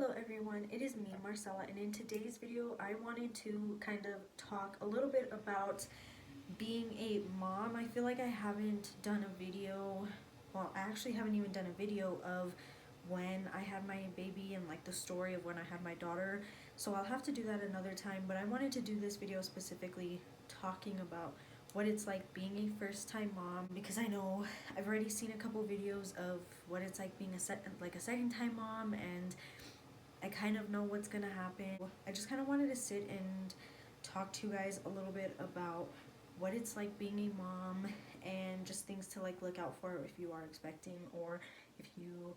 Hello everyone, it is me Marcella, and in today's video I wanted to kind of talk a little bit about being a mom. I feel like I haven't done a video, well I actually haven't even done a video of when I had my baby and like the story of when I had my daughter, so I'll have to do that another time. But I wanted to do this video specifically talking about what it's like being a first-time mom, because I know I've already seen a couple videos of what it's like being a second-time mom, and I kind of know what's gonna happen. I just kind of wanted to sit and talk to you guys a little bit about what it's like being a mom and just things to like look out for if you are expecting, or if you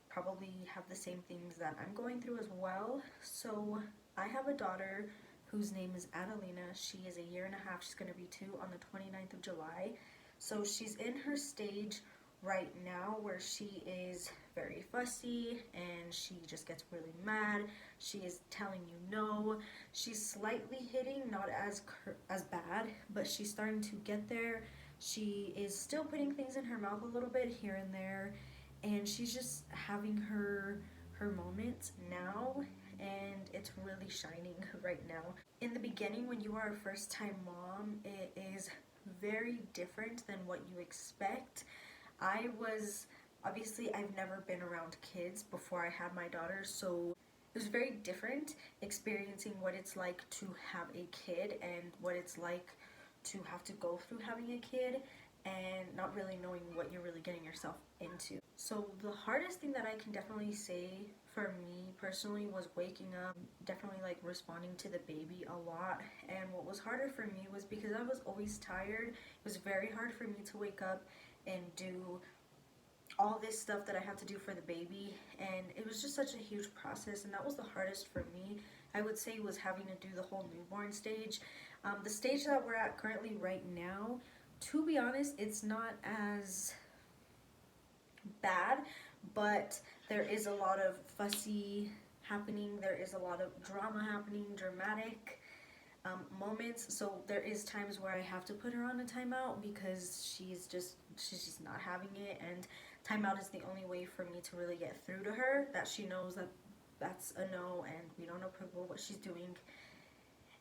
probably have the same things that I'm going through as well. So I have a daughter whose name is Adelina. She is a year and a half. She's going to be 2 on the 29th of July. So she's in her stage right now where she is very fussy and she just gets really mad. She is telling you no. She's slightly hitting, not as bad, but she's starting to get there. She is still putting things in her mouth a little bit here and there, and she's just having her moments now, and it's really shining right now. In the beginning, when you are a first-time mom, it is very different than what you expect. Obviously I've never been around kids before I had my daughter, so it was very different experiencing what it's like to have a kid and what it's like to have to go through having a kid and not really knowing what you're really getting yourself into. So the hardest thing that I can definitely say for me personally was waking up, definitely like responding to the baby a lot. And what was harder for me was because I was always tired. It was very hard for me to wake up and do all this stuff that I had to do for the baby, and it was just such a huge process, and that was the hardest for me. I would say was having to do the whole newborn stage. The stage that we're at currently right now, to be honest, it's not as bad, but there is a lot of fussy happening, there is a lot of drama happening, dramatic moments. So there is times where I have to put her on a timeout because she's just not having it, and timeout is the only way for me to really get through to her, that she knows that that's a no and we don't approve of what she's doing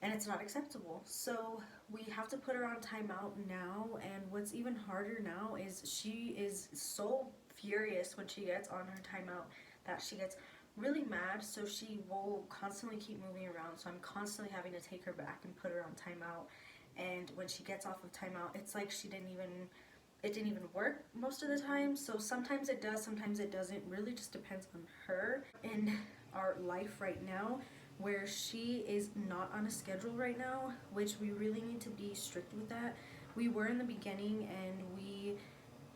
and it's not acceptable. So we have to put her on timeout now, and what's even harder now is she is so furious when she gets on her timeout that she gets really mad, so she will constantly keep moving around. So I'm constantly having to take her back and put her on timeout, and when she gets off of timeout, it's like it didn't even work most of the time. So sometimes it does, sometimes it doesn't. Really just depends on her. In our life right now, where she is not on a schedule right now, which we really need to be strict with that. We were in the beginning, and we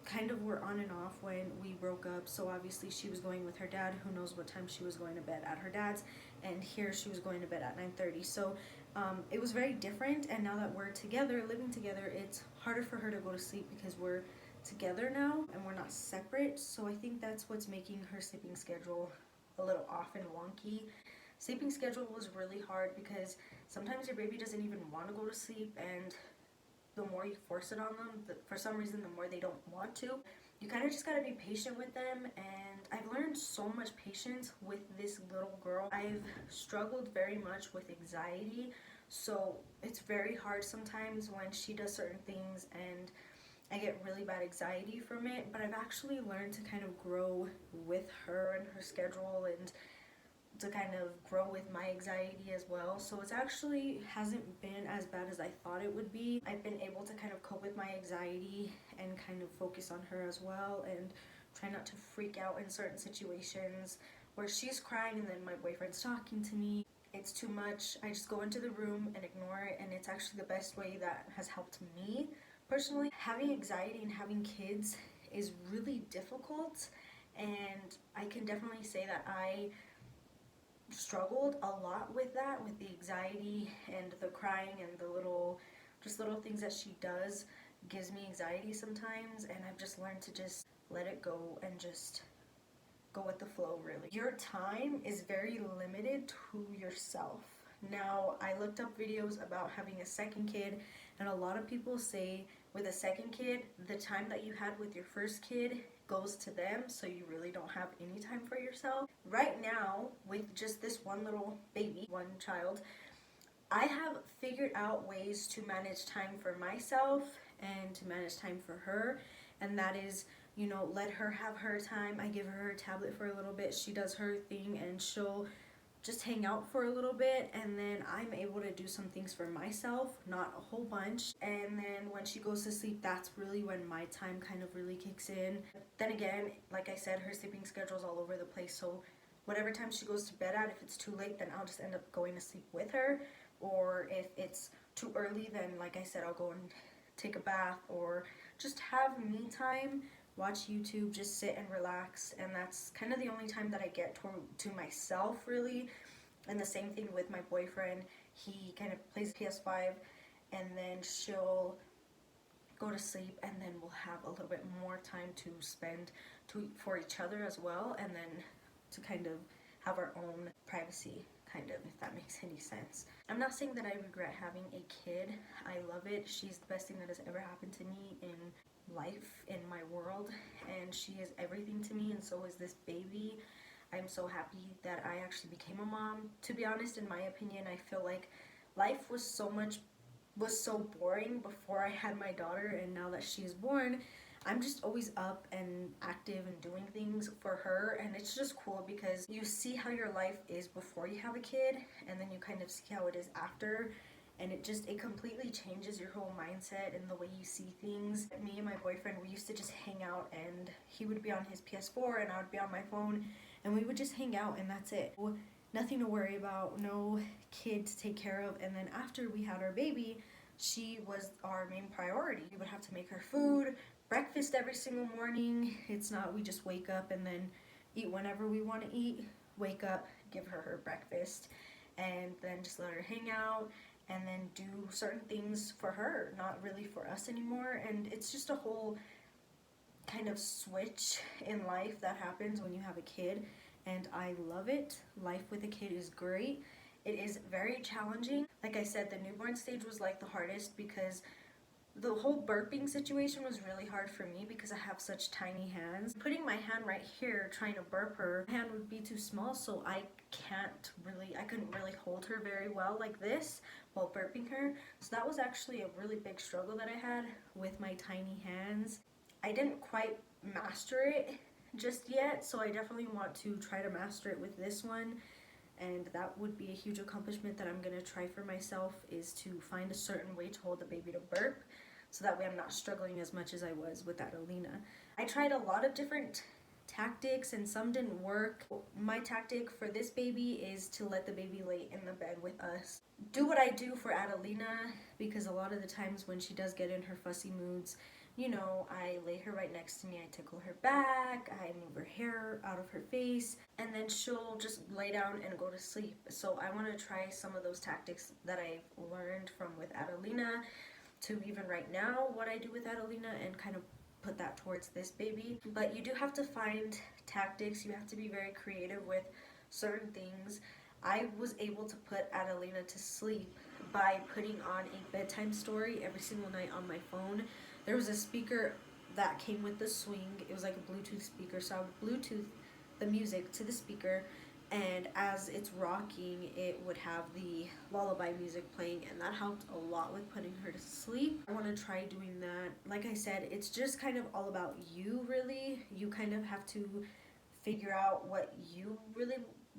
kind of were on and off when we broke up. So obviously she was going with her dad, who knows what time she was going to bed at her dad's, and here she was going to bed at 9:30. So it was very different, and now that we're together, living together, it's harder for her to go to sleep because we're together now and we're not separate. So I think that's what's making her sleeping schedule a little off and wonky. Sleeping schedule was really hard because sometimes your baby doesn't even want to go to sleep, and the more you force it on them, for some reason, the more they don't want to. You kind of just gotta be patient with them, and I've learned so much patience with this little girl. I've struggled very much with anxiety, so it's very hard sometimes when she does certain things and I get really bad anxiety from it, but I've actually learned to kind of grow with her and her schedule, and to kind of grow with my anxiety as well. So it's actually hasn't been as bad as I thought it would be. I've been able to kind of cope with my anxiety and kind of focus on her as well, and try not to freak out in certain situations where she's crying and then my boyfriend's talking to me. It's too much. I just go into the room and ignore it, and it's actually the best way that has helped me personally. Having anxiety and having kids is really difficult, and I can definitely say that I struggled a lot with that, with the anxiety and the crying and the little things that she does gives me anxiety sometimes, and I've just learned to just let it go and just go with the flow, really. Your time is very limited to yourself. Now, I looked up videos about having a second kid, and a lot of people say with a second kid, the time that you had with your first kid goes to them, so you really don't have any time for yourself. Right now, with just this one little baby, one child, I have figured out ways to manage time for myself and to manage time for her, and that is, let her have her time. I give her her tablet for a little bit, she does her thing, and she'll just hang out for a little bit, and then I'm able to do some things for myself, not a whole bunch. And then when she goes to sleep, that's really when my time kind of really kicks in. Then again, like I said, her sleeping schedule's all over the place, so whatever time she goes to bed at, if it's too late, then I'll just end up going to sleep with her. Or if it's too early, then like I said, I'll go and take a bath or just have me time, watch YouTube, just sit and relax. And that's kind of the only time that I get to myself, really. And the same thing with my boyfriend. He kind of plays PS5, and then she'll go to sleep, and then we'll have a little bit more time to spend for each other as well, and then to kind of have our own privacy, kind of, if that makes any sense. I'm not saying that I regret having a kid. I love it. She's the best thing that has ever happened to me in life, in my world, and she is everything to me, and so is this baby. I'm so happy that I actually became a mom. To be honest, in my opinion, I feel like life was so boring before I had my daughter, and now that she's born, I'm just always up and active and doing things for her, and it's just cool because you see how your life is before you have a kid, and then you kind of see how it is after, and it completely changes your whole mindset and the way you see things. Me and my boyfriend, we used to just hang out, and he would be on his PS4 and I would be on my phone, and we would just hang out, and that's it. Nothing to worry about, no kid to take care of. And then after we had our baby, she was our main priority. We would have to make her food, breakfast every single morning. It's not we just wake up and then eat whenever we want to eat. Wake up, give her breakfast, and then just let her hang out, and then do certain things for her, not really for us anymore. And it's just a whole kind of switch in life that happens when you have a kid, and I love it. Life with a kid is great. It is very challenging. Like I said, the newborn stage was like the hardest because the whole burping situation was really hard for me because I have such tiny hands. Putting my hand right here trying to burp her, my hand would be too small, so I couldn't really hold her very well like this while burping her. So that was actually a really big struggle that I had with my tiny hands. I didn't quite master it just yet, so I definitely want to try to master it with this one. And that would be a huge accomplishment that I'm gonna try for myself, is to find a certain way to hold the baby to burp, so that way I'm not struggling as much as I was with Adelina. I tried a lot of different tactics and some didn't work. My tactic for this baby is to let the baby lay in the bed with us. Do what I do for Adelina, because a lot of the times when she does get in her fussy moods, I lay her right next to me, I tickle her back, I move her hair out of her face, and then she'll just lay down and go to sleep. So I want to try some of those tactics that I've learned from with Adelina to even right now what I do with Adelina, and kind of put that towards this baby. But you do have to find tactics, you have to be very creative with certain things. I was able to put Adelina to sleep by putting on a bedtime story every single night on my phone. There was a speaker that came with the swing. It was like a Bluetooth speaker, so I would Bluetooth the music to the speaker, and as it's rocking, it would have the lullaby music playing, and that helped a lot with putting her to sleep. I want to try doing that. Like I said, it's just kind of all about you, really. You kind of have to figure out what you really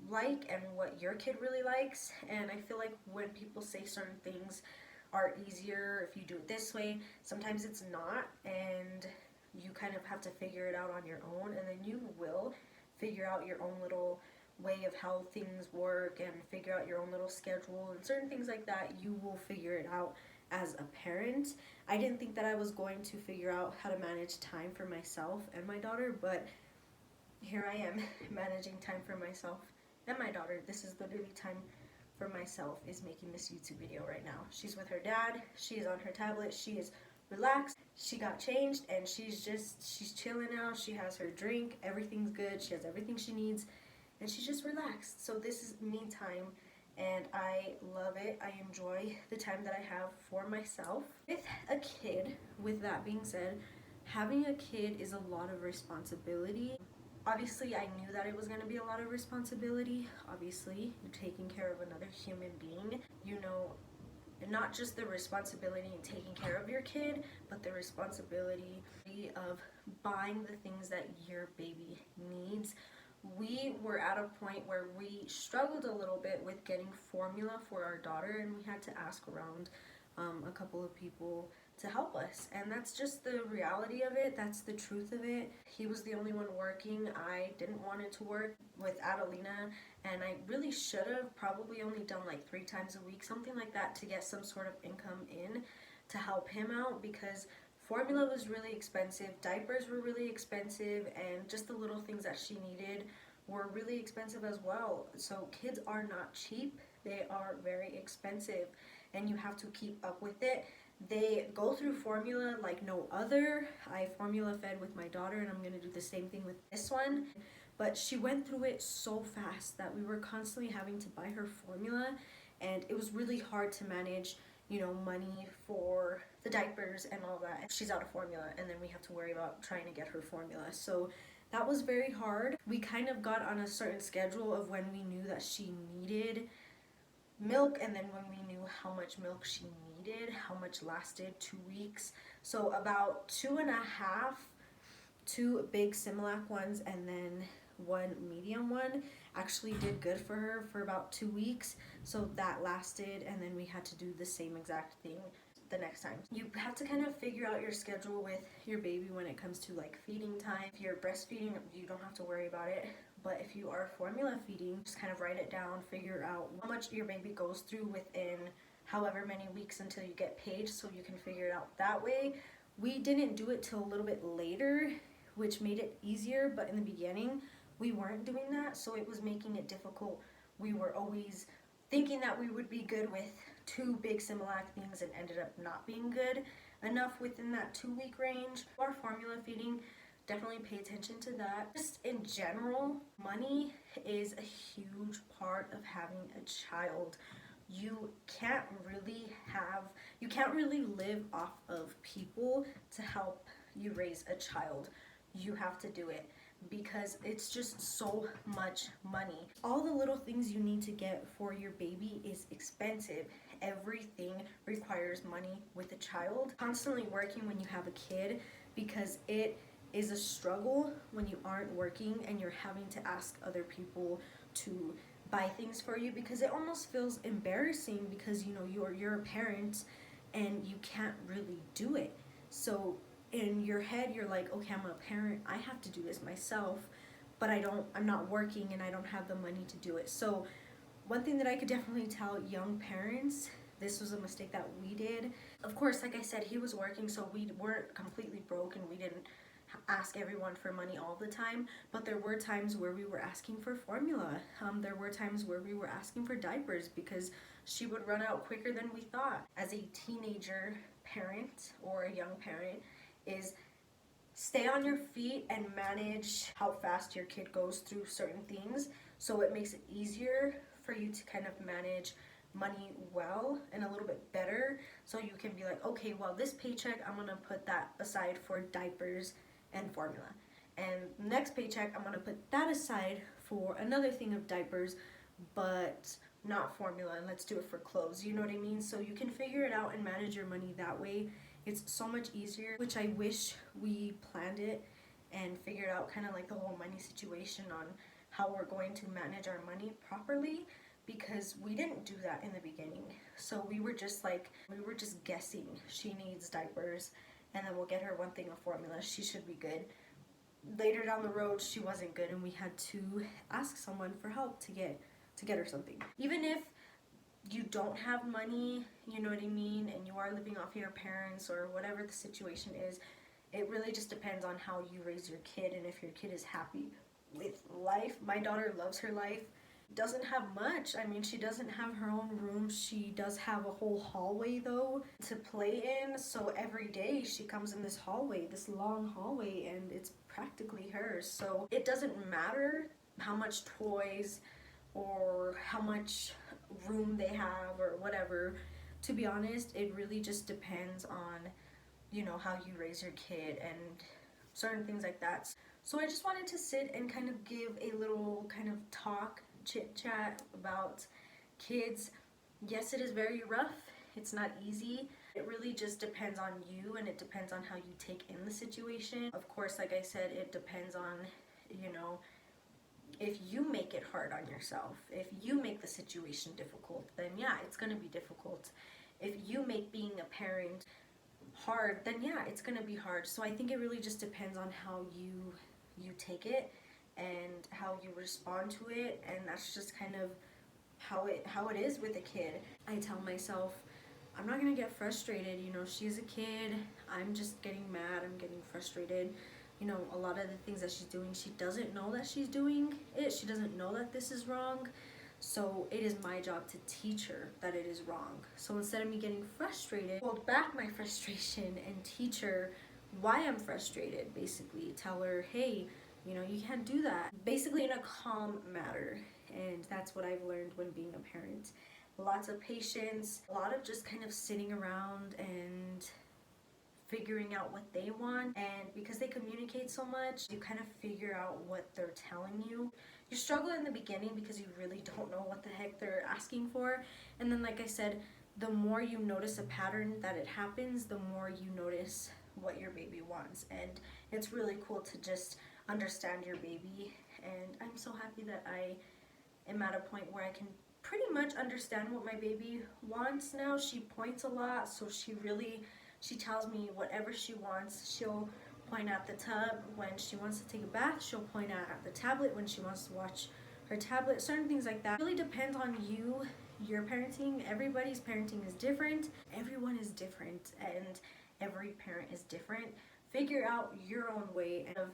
like and what your kid really likes, and I feel like when people say certain things are easier if you do it this way, sometimes it's not, and you kind of have to figure it out on your own, and then you will figure out your own little way of how things work and figure out your own little schedule and certain things like that. You will figure it out as a parent. I didn't think that I was going to figure out how to manage time for myself and my daughter, but here I am managing time for myself and my daughter. This is literally time for myself, is making this YouTube video right now. She's with her dad, she is on her tablet, she is relaxed, she got changed, and she's chilling now. She has her drink, everything's good, she has everything she needs, and she's just relaxed. So this is me time, and I love it. I enjoy the time that I have for myself. With a kid, with that being said, Having a kid is a lot of responsibility. Obviously, I knew that it was going to be a lot of responsibility. Obviously, you're taking care of another human being. You know, not just the responsibility in taking care of your kid, but the responsibility of buying the things that your baby needs. We were at a point where we struggled a little bit with getting formula for our daughter, and we had to ask around a couple of people to help us. And that's just the reality of it. That's the truth of it. He was the only one working. I didn't want it to work with Adelina, and I really should have probably only done like 3 times a week, something like that, to get some sort of income in to help him out, because formula was really expensive, diapers were really expensive, and just the little things that she needed were really expensive as well. So kids are not cheap, they are very expensive, and you have to keep up with it. They go through formula like no other. I formula fed with my daughter, and I'm going to do the same thing with this one. But she went through it so fast that we were constantly having to buy her formula, and it was really hard to manage, you know, money for the diapers and all that. She's out of formula, and then we have to worry about trying to get her formula. So that was very hard. We kind of got on a certain schedule of when we knew that she needed milk, and then when we knew how much milk she needed, how much lasted 2 weeks. So about 2.5, 2 big Similac ones and then 1 medium one actually did good for her for about 2 weeks. So that lasted, and then we had to do the same exact thing the next time. You have to kind of figure out your schedule with your baby when it comes to like feeding time. If you're breastfeeding, you don't have to worry about it. But if you are formula feeding, just kind of write it down, figure out how much your baby goes through within however many weeks until you get paid, so you can figure it out that way. We didn't do it till a little bit later, which made it easier, but in the beginning, we weren't doing that, so it was making it difficult. We were always thinking that we would be good with 2 big Similac things and ended up not being good enough within that 2-week range. Our formula feeding, definitely pay attention to that. Just in general, money is a huge part of having a child. You can't really live off of people to help you raise a child. You have to do it because it's just so much money. All the little things you need to get for your baby is expensive. Everything requires money with a child. Constantly working when you have a kid, because it is a struggle when you aren't working and you're having to ask other people to buy things for you, because it almost feels embarrassing because you know you're a parent and you can't really do it. So in your head you're like, okay, I'm a parent, I have to do this myself, but I'm not working and I don't have the money to do it. So one thing that I could definitely tell young parents, this was a mistake that we did. Of course, like I said, he was working, so we weren't completely broke and we didn't ask everyone for money all the time, but there were times where we were asking for formula. There were times where we were asking for diapers because she would run out quicker than we thought. As a teenager parent or a young parent, is stay on your feet and manage how fast your kid goes through certain things, so it makes it easier for you to kind of manage money well and a little bit better, so you can be like, okay, well, this paycheck I'm gonna put that aside for diapers and formula, and next paycheck I'm gonna put that aside for another thing of diapers but not formula, and let's do it for clothes. You know what I mean? So you can figure it out and manage your money that way. It's so much easier, which I wish we planned it and figured out kind of like the whole money situation on how we're going to manage our money properly, because we didn't do that in the beginning. So we were just guessing. She needs diapers, and then we'll get her one thing of formula. She should be good. Later down the road, she wasn't good, and we had to ask someone for help to get her something. Even if you don't have money, you know what I mean, and you are living off your parents or whatever the situation is, it really just depends on how you raise your kid and if your kid is happy with life. My daughter loves her life. Doesn't have much. I mean, she doesn't have her own room. She does have a whole hallway though to play in, so every day she comes in this hallway, this long hallway, and it's practically hers. So it doesn't matter how much toys or how much room they have or whatever. To be honest, it really just depends on you know, how you raise your kid and certain things like that. So I just wanted to sit and kind of give a little kind of talk, chit chat about kids. Yes, it is very rough. It's not easy. It really just depends on you, and it depends on how you take in the situation. Of course, like I said, it depends on, you know, if you make it hard on yourself, if you make the situation difficult, then yeah, it's going to be difficult. If you make being a parent hard, then yeah, it's going to be hard. So I think it really just depends on how you take it and how you respond to it, and that's just kind of how it is with a kid. I tell myself I'm not going to get frustrated, you know, she's a kid. I'm just getting mad, I'm getting frustrated. You know, a lot of the things that she's doing, she doesn't know that she's doing it. She doesn't know that this is wrong. So it is my job to teach her that it is wrong. So instead of me getting frustrated, hold back my frustration and teach her why I'm frustrated. Basically, tell her, hey, you know, you can't do that. Basically, in a calm manner. And that's what I've learned when being a parent. Lots of patience, a lot of just kind of sitting around and figuring out what they want. And because they communicate so much, you kind of figure out what they're telling you. You struggle in the beginning because you really don't know what the heck they're asking for, and then, like I said, the more you notice a pattern that it happens, the more you notice what your baby wants. And it's really cool to just understand your baby, and I'm so happy that I am at a point where I can pretty much understand what my baby wants now. She points a lot, so she tells me whatever she wants. She'll point at the tub when she wants to take a bath. She'll point at the tablet when she wants to watch her tablet. Certain things like that. It really depends on you, your parenting. Everybody's parenting is different. Everyone is different, and every parent is different. Figure out your own way and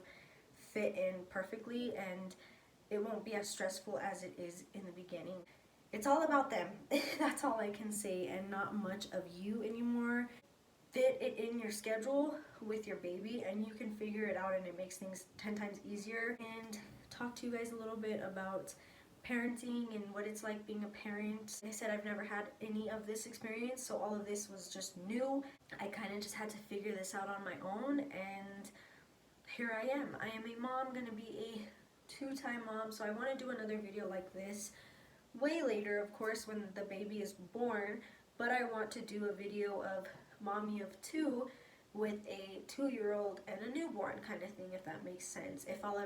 fit in perfectly, and it won't be as stressful as it is in the beginning. It's all about them. That's all I can say, and not much of you anymore. Fit it in your schedule with your baby, and you can figure it out, and it makes things 10 times easier. And talk to you guys a little bit about parenting and what it's like being a parent. Like I said, I've never had any of this experience, so all of this was just new. I kind of just had to figure this out on my own, and here I am. I am a mom, gonna be a two-time mom, so I want to do another video like this way later, of course, when the baby is born, but I want to do a video of mommy of two with a 2-year-old and a newborn kind of thing, if that makes sense, if I'll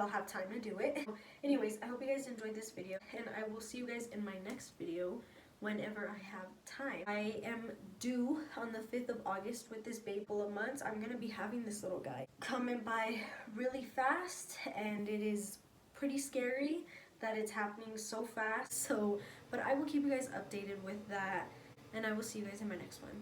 have time to do it. Anyways, I hope you guys enjoyed this video, and I will see you guys in my next video whenever I have time. I am due on the 5th of August with this baby. Full of months, I'm gonna be having this little guy coming by really fast, and it is pretty scary that it's happening so fast. So, but I will keep you guys updated with that, and I will see you guys in my next one.